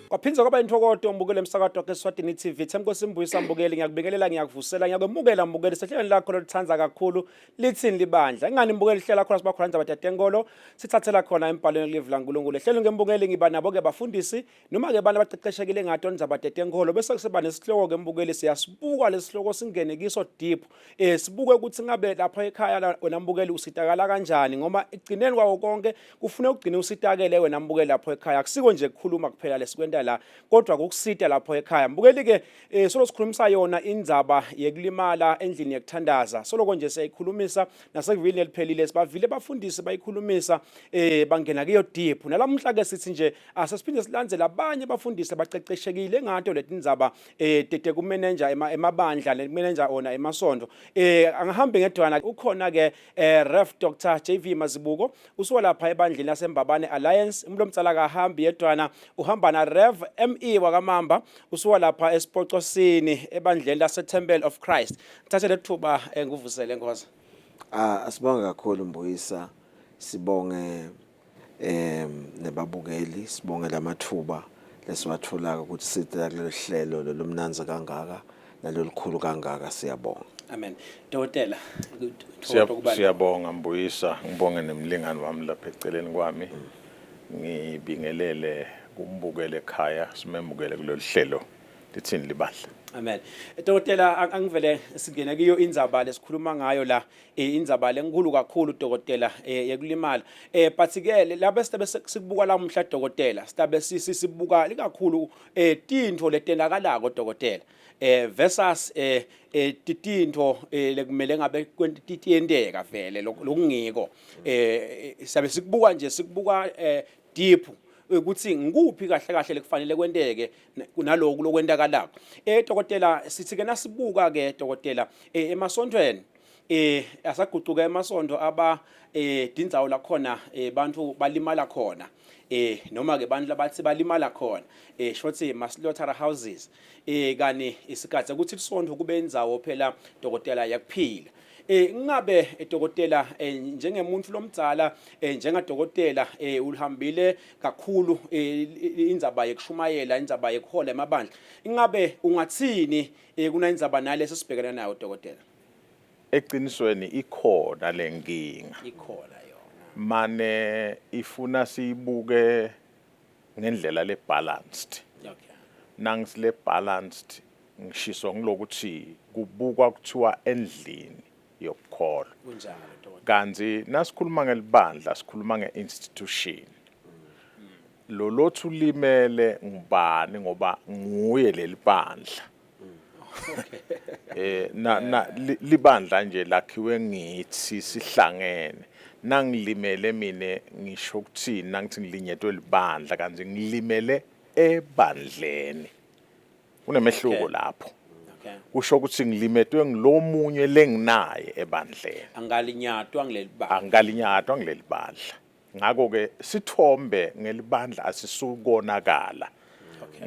Kwaphinza kwaba intokodo umbukele emsakado waseSwatini TV. Themkosi Mbuyisa mbukeli, ngiyakubingelela, ngiyakuvusela, ngiyakwemukela mbukeli sehlelweni lakho lolithanza kakhulu lithini libandla. Ingani mbukeli hlela khona sibakhona indaba tatenkolo sithathela khona embhalweni live laNkulunkulu. Ehlelo ngembukeli ngiba nabo ke bafundisi noma ke abantu abaqeqeshekile ngato indaba tatenkolo bese kusiba nesihloko ke mbukeli siyasibuka lesihloko singene kiso deep. Sibuke ukuthi ngabe lapha ekhaya wena mbukeli usitakala kanjani ngoba igcineni kwawo konke kufuneka ugcine usitakele wena mbukeli lapha ekhaya. Akusiko nje ukukhuluma kuphela lesikwenda la kodwa kokusita lapho ekhaya. Mbukeli ke solo sikhulumisa yona indzaba yekulimala endlini yekuthandaza. Solo nje siyayikhulumisa nasekuvini eliphelile sibavile bafundisi bayikhulumisa bangena kiyo deep. Nalamhla ke sithi nje asesiphinde silandzela abanye bafundisi baqeqeshekile ngato leti ndzaba tete ku manager emabandla ne manager ona emasonto. Angihambe ngedwana ukhona ke Rev Dr JV Mazibuko usuka lapha ebandleni laseMbabane Alliance. Umlomtsala kahambi yedwana uhamba na Rev ME wakamamba usuka lapha eSipocosini ebandleni lase Temple of Christ. Thathe lethuba ngivusele Nkosi. Asibonge kakhulu Mbuyisa, sibonge nebabukeli, sibonge lamathuba lesiwathola ukuthi sithathe lelo hlelo lomnanza kangaka nalolukhulu kangaka, siyabonga. Amen. Dokotela siyabonga Mbuyisa, ngibonge nemlingani wami lapha eceleni kwami. Ngibingelele kumbukele ekhaya, simemukele kulolu hlelo lithini libandla. Amen. Dokotela angivele singena kiyo indzaba lesikhuluma ngayo la indzaba lenkulu kakhulu dokotela yekulimala. But ke lapha sitabe sikubuka la umhla dokotela sitabe sibuka likakhulu tintfo letendakalako dokotela. Versus tintfo lekumele ngabe tiyenteka vele lokungiko. Sabe sikubuka nje sikubuka deep ukuthi ngikuphi kahle kahle lekufanele kwenteke kunaloku lokwendakalako. Dokotela sithi ke nasibuka ke dokotela emasontweni asaguquka emasonto aba dindzawo la khona bantu balimala khona noma ke bantu labathi balimala khona shothi ma-slaughter houses kani isikhathi ukuthi isonto kube indzawo phela dokotela yakuphila. Ngabe dokotela njengemuntu lomdzala njengadokotela ulihambile kakhulu indzaba yekushumayela indzaba yekuhola emabandla. Ngabe ungathini kuna indzaba nalesi sibhekana nayo dokotela? Eqinisweni ikhona lenkinga. Ikhona yona. Mane ifuna sibuke ngendlela lebalanced. Okay. Nangisile balanced ngishiso ngilokuthi kubukwa kuthiwa endlini yokukholwa. Kunjalo dokotela. Kanti nasikhuluma ngelibandla sikhuluma ngeinstitution. Lolothu limele ngubani ngoba nguye lelibandla. Libandla nje lakhiwe ngithi sihlangene. Nangilimele mine ngisho ukuthi nangithi ngilinyetwe libandla kanti ngilimele ebandleni. Kunemehluko lapho. Kusho ukuthi ngilimetwe ngilomunye lenginaye ebandleni. Angalinyatwa ngileli bandla. Ngakho ke sithombe ngelibandla asisukonakala.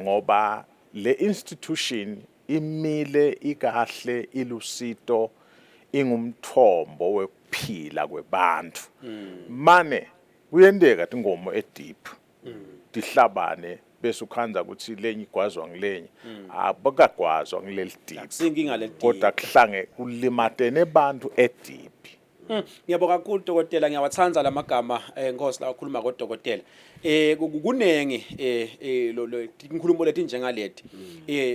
Ngoba le institution imile ikahle ilusito ingumthombo wekuphila kwebantu. Mane kuyendeka tingomo edeep. Tihlabane bese ukhanza ukuthi lenye igwazwa ngilenye abakagwazwa ngileli deep kodwa kuhlange kulimatene abantu edeep. Ngiyabonga kakhulu dokotela, ngiyawathanza lamagama Nkosi la ukhuluma kodokotela. Kunengi lo inkulumo lethi njengaleti.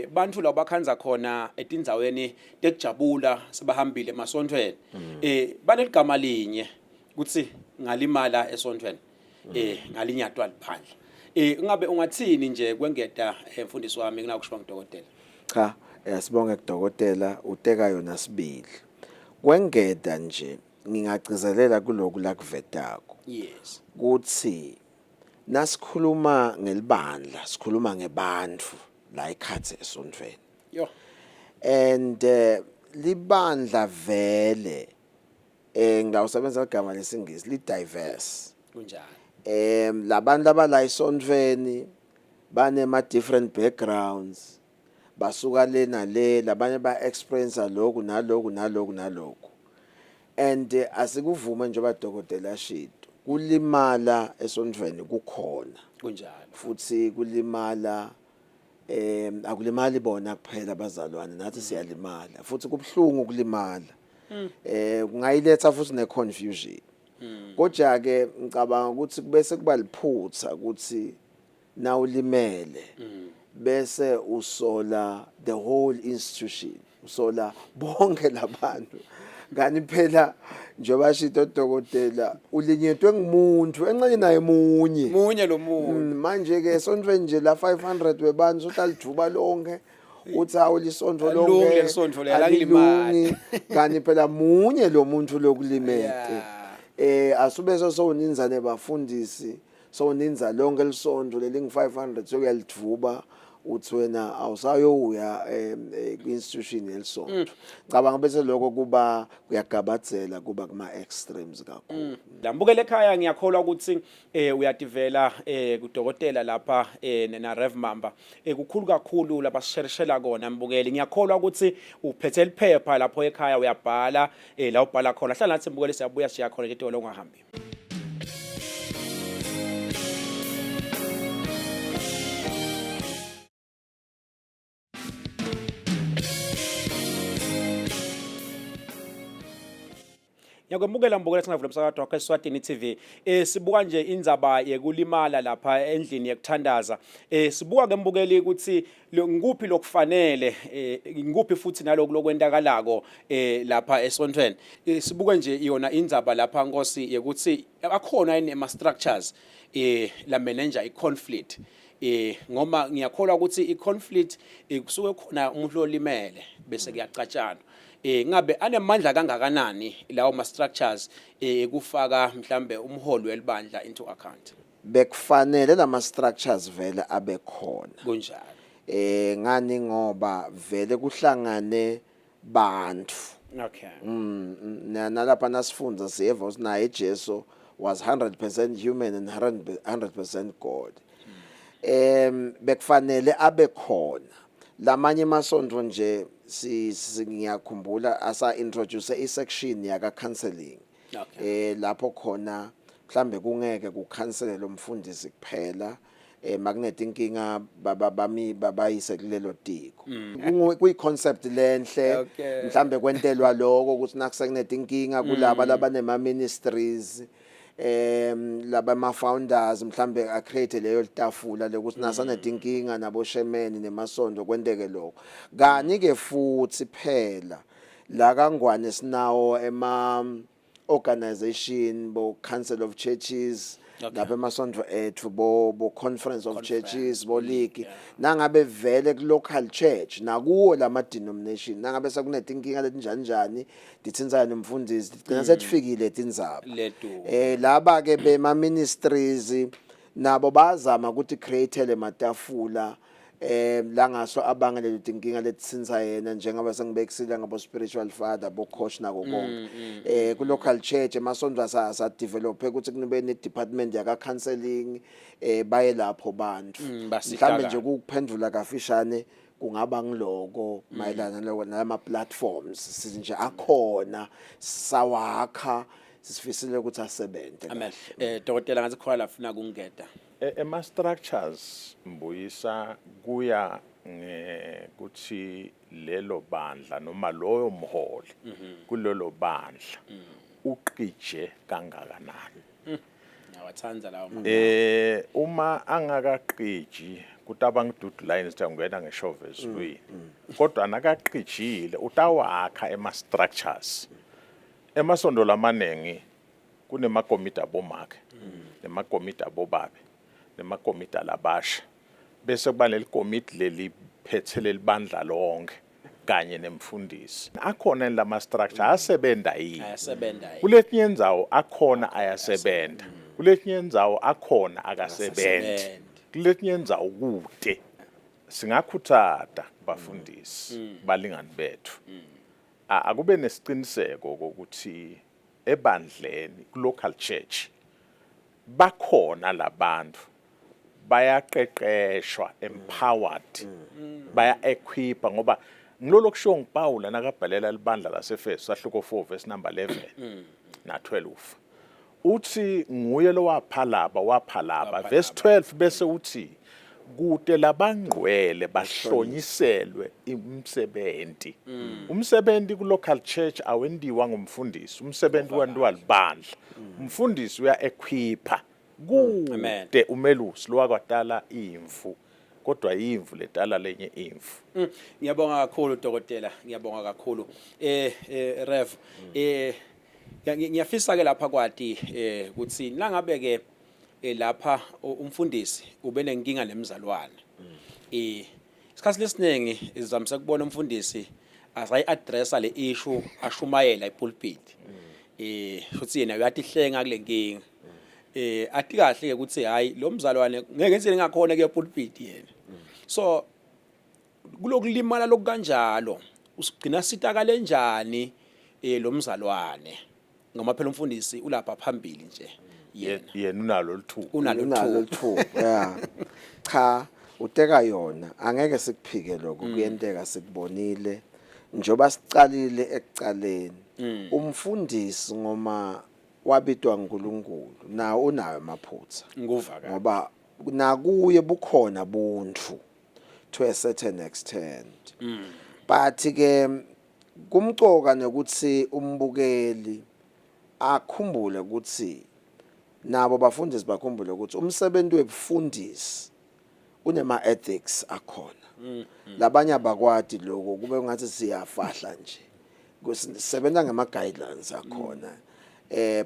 Bantu la bakhanza khona etindzaweni tekujabula sebahambile emasontweni. Baneligama linye ukuthi ngalimala esontweni. Ngalinyatwa libandla. Ngabe ungathini nje kwengeta mfundisi wami kunakusho ngidokotela? Cha, sibonge kudokotela uteka yona sibili. Kwengeta nje ngingagcizelela kuloku la kuvetako. Yes. Kuthi nasikhuluma ngelibandla, sikhuluma ngebantu la ekhathe esontweni. Yo. And libandla vele ngawusebenza igama lesingisi li diverse. Kunjalo. Labantu abala esontweni banema different backgrounds, basuka le nale, labanye ba experience lokhu naloku. And asikuvuma njengoba dokotela shito kulimala esontweni kukhona. kunjalo futhi kulimala akulimali bona kuphela abazalwane nathi siyalimala futhi kubhlungu ukulimala kungayiletha futhi neconfusion kodwa ke ngicabanga ukuthi bese kuba liphutha ukuthi nawulimele bese usola the whole institution usola bonke labantu ngani phela njengoba shito dokotela ulinyetwe ngumuntu encenye naye munye lo muntu manje ke esontweni nje la 500 webantu utalijuba lonke uthi awulisondvo lonke alungile lisondvo leyalangilimali ngani phela munye lo muntu lokulimete asube soninzane bafundisi soninza lonke lisondvo lelingi 500 sokuyalijuba uthi wena awusayoya ku-institution yelisondvo ngicabanga bese lokho kuba kuyagabadzela kuba kuma extremes kakhulu lambukele ekhaya ngiyakholwa ukuthi uyadivela kudokotela lapha na Rev Mamba kukhulu kakhulu lapha sisherishela kona mbukeli ngiyakholwa ukuthi uphethe liphepha lapho ekhaya uyabhala la ubhala khona hlala nathi mbukeli siyabuya siyakhona into lo ungahambi Ngiyakwemukela mbukela singavula umsakazo wakho eSwatini TV. Sibuka nje indzaba yekulimala lapha endlini yekuthandaza. Sibuka ke mbukeli ukuthi ngikuphi lokufanele, ngikuphi futhi naloko lokwendakalako lapha esontweni. Sibuka nje iyona indzaba lapha Nkosi yekuthi akhona ama structures la manager iconflict. Ngoma ngiyakholwa ukuthi iconflict kusuke khona umuntu olimele bese kuyacatshana. Ngabe anemandla kangakanani lawo ma structures kufaka mhlambe umholi welibandla into account bekufanele lama structures vele abe khona kunjalo ngani ngoba vele kuhlangane bantu okay nalapha nasifunda siyeva usinaye eJesu was 100% human and 100% God bekufanele abe khona lamanye masondvo nje ngiyakhumbula asa introduce isection yaka counseling lapho khona mhlambe kungeke kucancele lo mfundisi kuphela magnet inkinga babayise kulelo tiko kuyi concept lenhle mhlambe kwentelwa lokho ukuthi nakusekunete inkinga kulaba labanema ministries laba ma founders mhlambe a create leyo litafula lokuthi nasanede inkinga nabo shemeni nemasondo kwenteke lokho kani ke futhi phela la kangwane sinawo ema organization bo council of churches lapha emasondo ethu bo conference of churches bo league nangabe vele ku local church nakuwo lama denomination nangabe sekunete inkinga letinjani njani dithinza nomfundisi digcina sethifikile tindzaba laba ke bema ministries nabo bazama ukuthi create le matafula la ngaso abangele letinkinga letsinza yena njengoba sengibekisile ngabo spiritual father bo coach nako konke ku local church emasondo asa develop ukuthi kunibe ne department yaka counseling baye lapho bantu mhlambe nje ukuphendula kafishane kungaba ngiloko mayelana nalama platforms sithi nje akhona sawakha sifisile ukuthi asebenze amen dokotela ngathi khona lafuna kungeda ema structures mbuyisa kuya ukuthi lelo bandla noma loyo mholi kulelo bandla uqije kangakanani ngiyawathanza lawo uma angakaqiji kutabanga dude lines tangena ngeshove ezweni kodwa nakaqijile utawakha ema structures emasondo lamanengi kunemakomiti abomake nemakomiti abobabe nemakomiti alabasha bese kuba lelikomiti leliphethe lelibandla lonke kanye nemfundisi akhona lama structure asebenza yini kuletinye indzawo akhona ayasebenza kuletinye indzawo akhona akasebenzi kuletinye indzawo kude singakhuthata bafundisi balingani bethu akube nesiqiniseko ukuthi ebandleni ku local church bakhona labantu bayaqeqeshwa empowered baya equipa ngoba ngilolo kusho ngipawula nakabhalela libandla laseFeso sahluko 4 verse number 11 na 12 uthi nguye lo waphalaba verse 12 bese uthi kude labangcwele bahlonyiselwe umsebenzi. Umsebenzi ku local church awendiwa ngumfundisi, umsebenzi wenziwa libandla. Umfundisi uya equipha kude umelusi lo wakwadala imfu, kodwa imvu ledala lenye imvu. Ngiyabonga kakhulu dokotela, ngiyabonga kakhulu. Rev, ngiyafisa ke lapha kwati ukuthi nangabe ke lapha umfundisi ube nenkinga nemzalwane. Isikhathi lesiningi izamisa kubona umfundisi asayi-addressa le issue ashumayela epulpit. Futhi yena uyathi hlenga kule nkinga. Athi kahle ke ukuthi hayi lo mzalwane ngeke ngenze ngakhona ke epulpit yena. So kulokulimala lokukanjalo usigcina sitakale kanjani lo mzalwane ngoma phela umfundisi ulapha phambili nje yena unalo lithuba lithuba yeah cha uteka yona angeke sikuphike lokho kuyenteka sikubonile njoba sicalile ekucaleni umfundisi ngoma wabitwa uNkulunkulu nawo unayo amaphutha nguvaka ngoba nakuye bukhona buntu to a certain extent but ke kumcoka nokuthi umbukeli akhumbule ukuthi nabo bafundisi bakhumbule ukuthi umsebenzi webufundisi unema ethics akhona labanye abakwadi lokho kube ngathi siyafahla nje kusebenza ngama guidelines akhona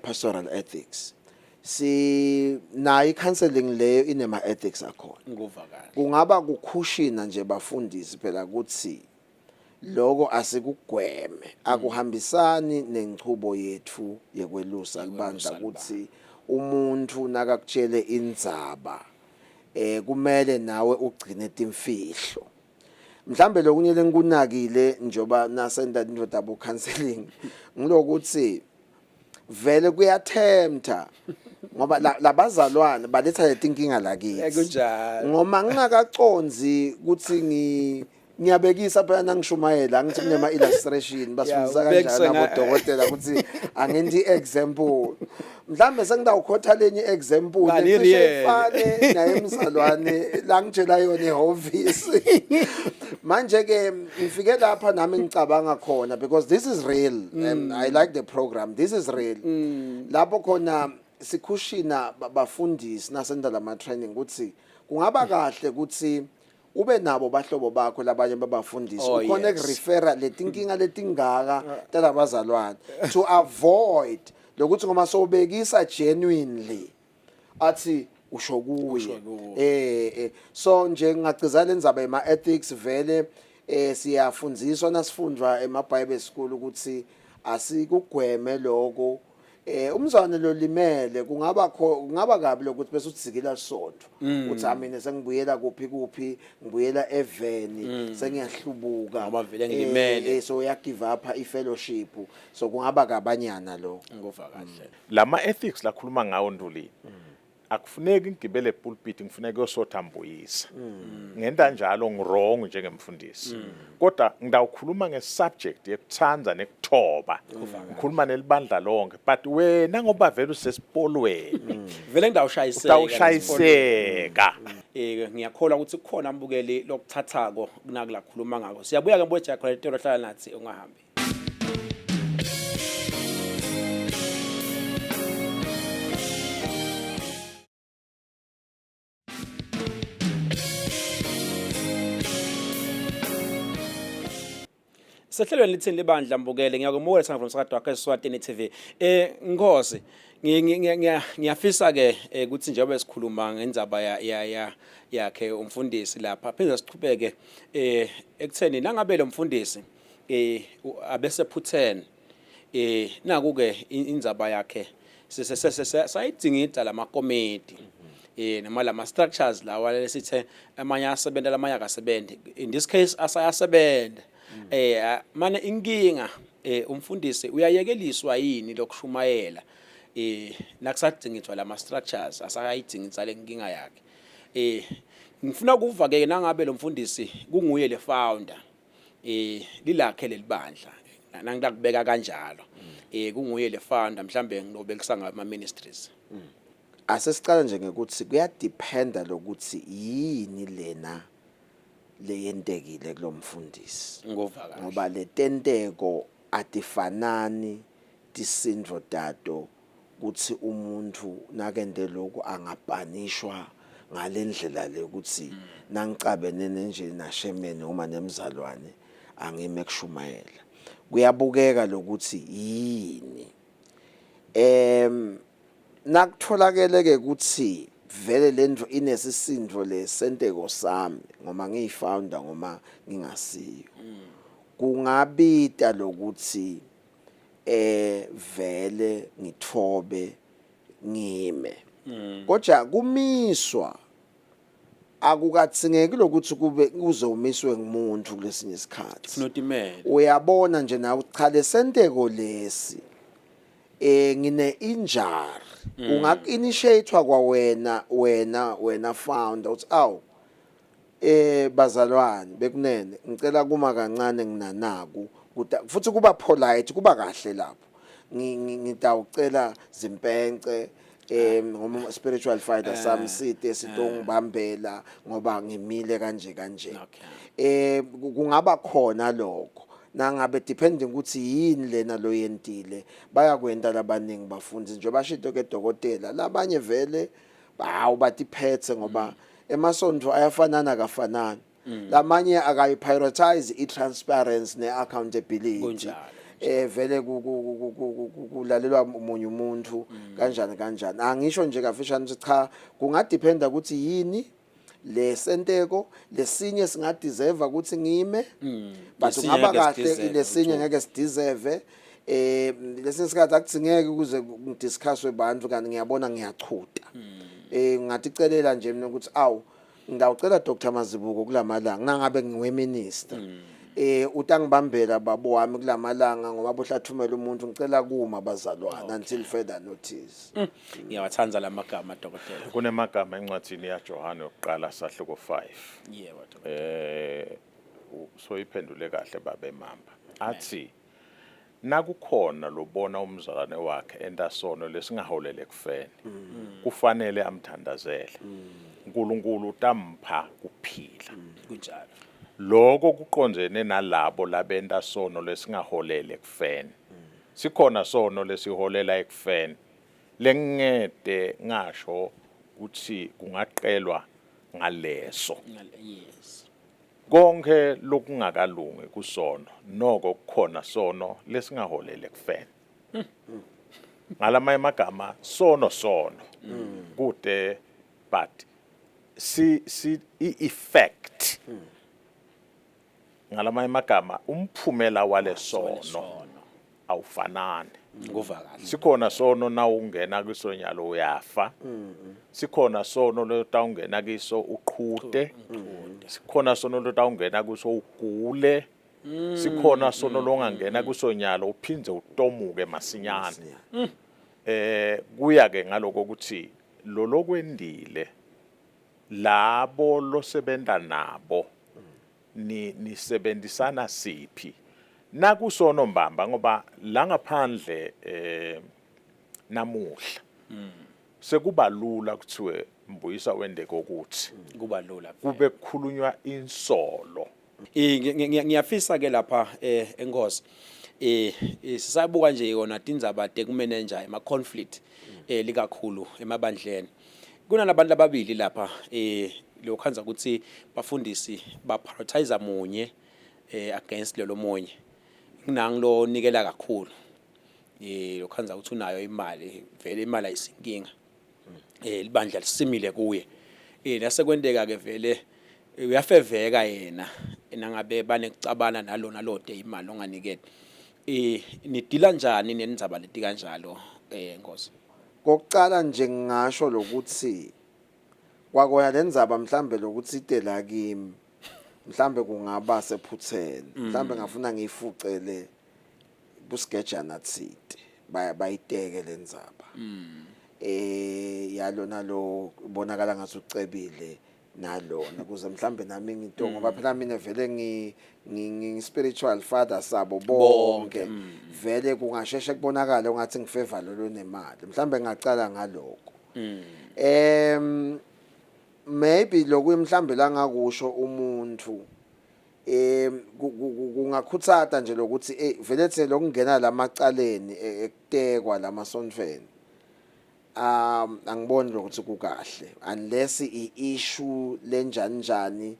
pastoral ethics si na i-counseling leyo inema ethics akhona nguvakala kungaba kukhushina nje bafundisi phela ukuthi lokho asikugweme akuhambisani nenchubo yethu yekwelusa libandla ukuthi umuntu nakakutshele indzaba kumele nawe ugcine timfihlo mhlambe lokunye lenkunakile njoba nasenda into double counseling ngilokuthi vele kuyathemta ngoba labazalwane baletha letinkinga lakithi kunjalo ngoma ngingakaconzi ukuthi ngiyabekisa phela nangishumayela angithi kunema illustration basifundisa kanjani abodokotela ukuthi angendi example mhlambe sengidawukhotha lenye example efane naye emzalwane la ngitshela yona ehovisi manje ke ngifike lapha nami ngicabanga khona because this is real and I like the program this is real lapho khona sikhushina bafundisi nasenda lama training ukuthi kungaba kahle ukuthi ube nabo bahlobo bakho labanye babafundisi ukhona ukurefera letinkinga letingaka talabazalwane to avoid lokuthi ngoma sobekisa genuinely athi usho kuye so nje ngingacizana indzaba ema ethics vele siyafundziswa nasifundwa ema Bible school ukuthi asikugweme lokho umzwane lo limele kungaba kabi lokuthi bese uthizikela isonto uthi amine sengibuyela kuphi ngibuyela eveni sengiyahlubuka ngoba vele ngilimele so uya give up i-fellowship so kungaba kabanyana lo ngova kahle lama ethics lakhuluma ngawo Nduli akufuneki ngigibele epulpit ngifuneka uyosotha mbuyisa ngenta njalo ngirong njengemfundisi kodwa ngidawukhuluma ngesubject yekuthanza nekuthoba ngikhuluma nelibandla lonke but wena ngoba vele usesipolweni vele ngidawushayiseka ngiyakholwa ukuthi kukhona ambukeli lokuthathako kunakula khuluma ngako siyabuya ke mboja khona hlala nathi ungahambi Sehlelweni lithini libandla mbukele ngiyakumukela sana from sakade wakhe Swatini TV Nkosi ngiyafisa ke ukuthi njengoba sikhuluma ngendzaba yakhe umfundisi lapha phinde siqhubeke ekutheni nangabe lo mfundisi abese phuthene naku ke indzaba yakhe sayidingida lama committee nama lama structures lawa lesithe amanye asebenza lamanye akasebenzi in this case asayasebenza manje inkinga umfundisi uyayekeliswa yini lokushumayela nakusadingithwa lama structures asayidingitsa lenkinga yakhe ngifuna ukuva ke nangabe lo mfundisi kunguye le founder lilakhe lelibandla nangilakubeka kanjalo kunguye le founder mhlambe nginobelikisa ngama ministries. Asesicala nje ngekuthi kuyadependa lokuthi yini lena leyentekile kulomfundisi Ngovakashi. ngoba letenteko atifanani tisindvo tato kuthi umuntu nakende lokhu angabhanishwa ngalendlela le ukuthi nangicabene nje nashemene uma nemzalwane angime kushumayela kuyabukeka lokuthi yini nakutholakele ke ukuthi vele lendvo inesisindvo lesenteko sami ngoma ngiyifounder ngoma ngingasiyo kungabita lokuthi vele ngithobe ngime kodwa kumiswa akukatsingeki lokuthi kube kuzomiswe ngumuntu kulesinye isikhathi Sinotimela. uyabona nje nawe cha lesenteko lesi ngine injury ungakinitiatewa kwa wena founder uthi aw bazalwane bekunene ngicela kuma kancane nginanaku futhi kuba polite kuba kahle lapho ngitawucela zimpence ngoma spiritual fighter sami site sitongibambela ngoba ngimile kanje kungaba khona lokho nangabe depending ukuthi yini lena lo yentile bayakwenda labaningi bafundi nje bashito ke dokotela labanye vele hawu batiphethe ngoba emasondlo ayafanana kafanana lamanye akayiprioritize itransparency neaccountability vele kulalelwa umunye umuntu kanjani angisho nje kafishane ukuthi cha kungadependa ukuthi yini lesenteko lesinye singadeserve ukuthi ngime but ngaba kahle lesinye ngeke sideserve lesinye sikhathi akudzingeke ukuze ngidiscusswe bantu kanti ngiyabona ngiyachuta ngathi celela nje mina ukuthi awu ngidawucela Dr Mazibuko kulamalanga nangabe ngiweminister utangibambela babo wami kulamalanga ngoba bohlathumela umuntu ngicela kuma bazalwana until further notice. Ngiyawathanza lamagama dokotela. Kunemagama encwadini yaJohane yokuqala sahluko 5. Yebo. So iphendule kahle babe mamba. Athi nakukhona lobona umzalwane wakhe entasono lesingaholele kufeni. Kufanele amthandazele. uNkulunkulu utampha kuphila. Kunjalo. Lokho kuqonjene nalabo labenta sono lesingaholele kufeni. Sikhona sono lesiholela ekufeni. Lengede ngasho ukuthi kungaqelwa ngaleso. Yes. Konke lokungakalungi kusono noko kukhona sono lesingaholele kufeni. Ngalama emagama sono kude but effect ngalama emagama umphumela wale sono awufanani Ngovakashi. sikhona sono na ungena kwisonyalo uyafa sikhona sono lotawungena kiso uqhute sikhona sono lotawungena kuso ugule sikhona sono longangena kusonyalo uphindze utomuke masinyane kuya ke ngaloko ukuthi lo lokwendile labo losebenta nabo nisebenzisana siphi nakusono mbamba ngoba la ngaphandle namuhla sekuba lula kuthiwe Mbuyisa wende kokuthi Kuba lula. kube kukhulunywa insolo Ngiyafisa ke lapha enkosi sisabuka nje yona tindzaba tekumanager ema conflict likakhulu emabandleni kunalabantu ababili lapha lokhanza ukuthi bafundisi ba prioritize munye against lo munye kunangilo nikela kakhulu lokhanza ukuthi unayo imali vele imali ayisinkinga libandla lisimile kuye lasekwendeka ke vele uyafeveka yena nangabe banekucabana nalona lode imali onganikele nidila njani nendzaba leti kanjalo Nkosi Kokucala nje ngingasho lokuthi kwakona lendzaba mhlambe lokuthi ite la kimi mhlambe kungaba sephutheni mhlambe ngafuna ngiyifucele kusigejana thide bayiteke lendzaba yalona lo bonakala ngathi ucebile nalona kuze mhlambe nami ngito ngoba phela mina vele ngi spiritual father sabo bonke vele kungasheshe kubonakala ungathi ngifavor lo nemali mhlambe ngacala ngaloko maybe lokhu mhlambe la ngakusho umuntu kungakhuthatha nje lokuthi vele tse lokungena lamacaleni ekutekwa lamasonfeni angiboni lokuthi kukahle unless iissue lenjanjani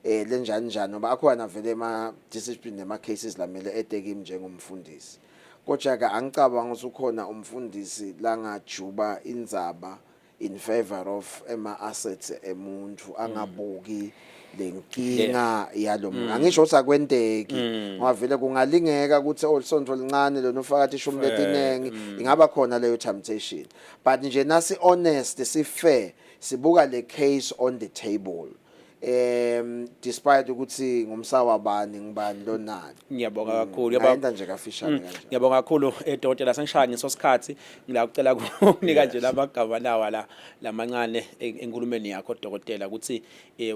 lenjanjani ngoba akhona vele ama discipline nema cases lamele eteke njengomfundisi kodwa ke angicabanga ukuthi ukhona umfundisi la ngajuba indzaba in favor of ema assets emuntu angabuki lenkinga yalomuntu angisho ukuthi akwenteki ngoba vele kungalingeka ukuthi olisonto lincane lona ufaka ishumi letinengi ingaba khona leyo temptation but nje nasi honest si fair sibuka le case on the table despite ukuthi ngumsawa bani ngibani lo nani ngiyabonga kakhulu yabona nje kafishane kanje ngiyabonga kakhulu Dr. Sengishaya ngesosikhathi ngila ucela ukunika nje lamagama lawa lamancane enkulumeni yakho Dr. ukuthi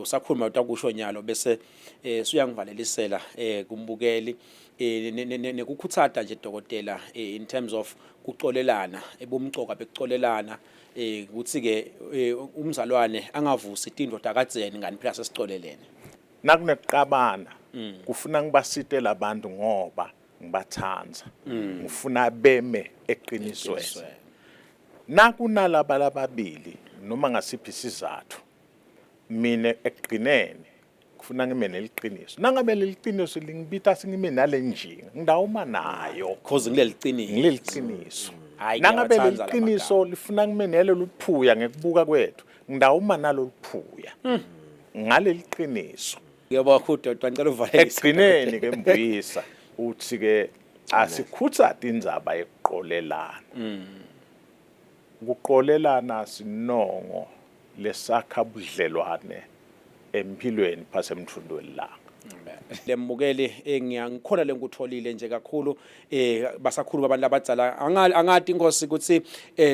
usakhuluma utakusho nyalo bese suyangivalelisela kumbukeli nekukhuthatha nje Dr. in terms of kuxolelana ebomcoka bekuxolelana ukuthi ke umzalwane angavusi indodana akadzeni ngani phela sesixolelene nakuneqabana kufuna ngibasite labantu ngoba ngibathanza ngifuna beme eqinisweni nakunalaba lababili noma ngasiphi isizathu mina eqinene kufuna ngime neliqiniso nangabe leliqiniso lingibita singime nalenjinga ngidawuma nayo cause ngileliqiniso nangabe leliqiniso lifuna ngimenele luphuya ngekubuka kwethu ngidawuma nalo luphuya ngaleliqiniso ngiyabonga kakhulu Dr. ngicela uvalelise eqineni ke Mbuyisa uthi ke asikhutha indzaba yeqolelana ukuqolelana sinongo lesakha budlelwane empilweni phasemthundweni la lembukeli ngiyakhona lenkutholile nje kakhulu basakhulu abantu abadzala angati inkosi ukuthi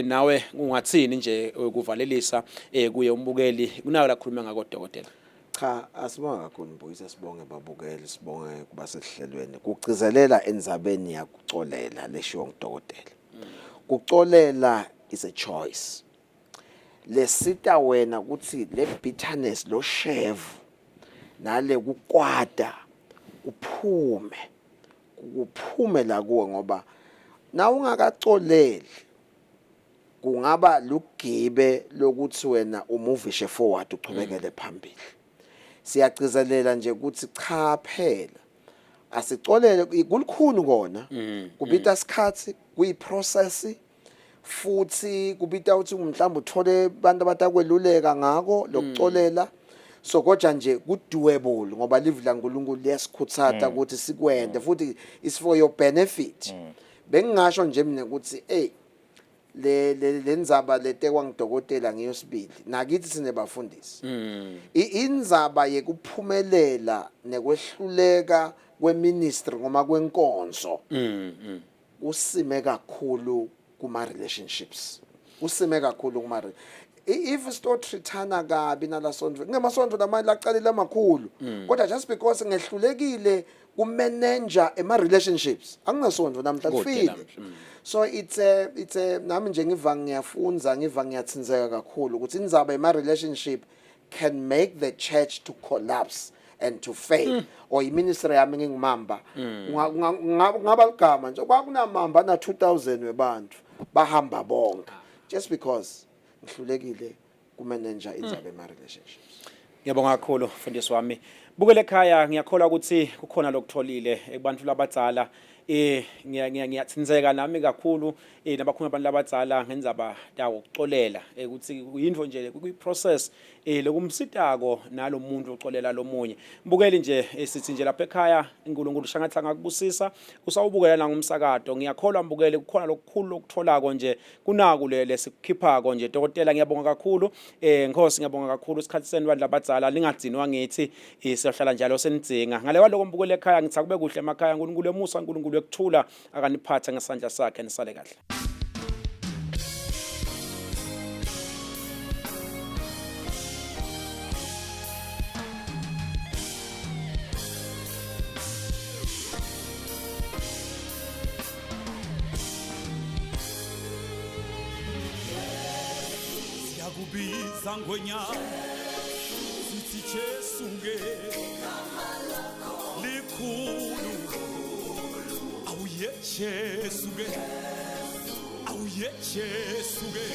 nawe ungathini nje ukuvalelisa kuye umbukeli kunayo la khuluma ngako Dr. cha asibonga kakhulu Mbuyisa sibonge babukeli sibonge kuba sesihlelweni kugcizelela enzabeni yakucolela leshiwo ngudokotela kucolela is a choice lesita wena ukuthi le bitterness lo shevu nale kukwada kuphume la kuwe ngoba na ungakacoleli kungaba lugibe lokuthi wena umuvishe forward uqhubekele phambili siyagcizelela nje ukuthi cha phela asicolele kulukhulu kona kubita isikhathi kuyiprocess futhi kubita ukuthi mhlawumbe uthole abantu abatakweluleka ngako lokucolela so kodwa nje ku-doable ngoba live la uNkulunkulu liyasikhuthatha ukuthi sikwende futhi is for your benefit bengingasho nje mina ukuthi le ndzaba letekwa ngidokotela ngiyosibili nakithi sinebafundisi indzaba yekuphumelela nekwehluleka kweministry ngoma kwenkonzo usime kakhulu kuma relationships usime kakhulu kuma if sitotrithana kabi nalasondvo ngemasondvo lamanye laqalile amakhulu kodwa just because ngehlulekile kumanager ema relationships anginasondvo namhla kufile so it's nami nje ngiva ngiyafunza ngiva ngiyatsinzeka kakhulu ukuthi indzaba ema relationship can make the church to collapse and to fail or iministry yami ngingimamba ngaba ligama nje kwakunamamba na 2000 webantu bahamba bonke just because ngihlulekile kumanager indzaba ema relationships. Ngiyabonga kakhulu mfundisi wami bukele ekhaya ngiyakholwa ukuthi kukhona lokutholile kubantu labadzala ngiyatsinzeka nami kakhulu nabakhuluma abantu labadzala ngenzaba dawo ukucolela ukuthi uyindvo nje kuyiprocess lokumsitako nalomuntu ucolela lomunye mbukeli nje sithi nje lapha ekhaya uNkulunkulu shangathi ngakubusisa usawubukela na ngumsakato ngiyakholwa mbukeli kukhona lokukhulu lokutholako nje kunaku lesikhiphako nje Dr. ngiyabonga kakhulu Nkosi ngiyabonga kakhulu isikhathi senu bantu labadzala lingadzinwa ngithi siyohlala njalo senidzinga ngale kwaloko mbukeli ekhaya ngithi akube kuhle emakhaya uNkulunkulu emusa uNkulunkulu ekuthula akaniphatha ngesandla sakhe nisale kahle. sikubiza ngonyama sithi Jesu-ke likhulu awuye Jesu-ke awuye Jesu-ke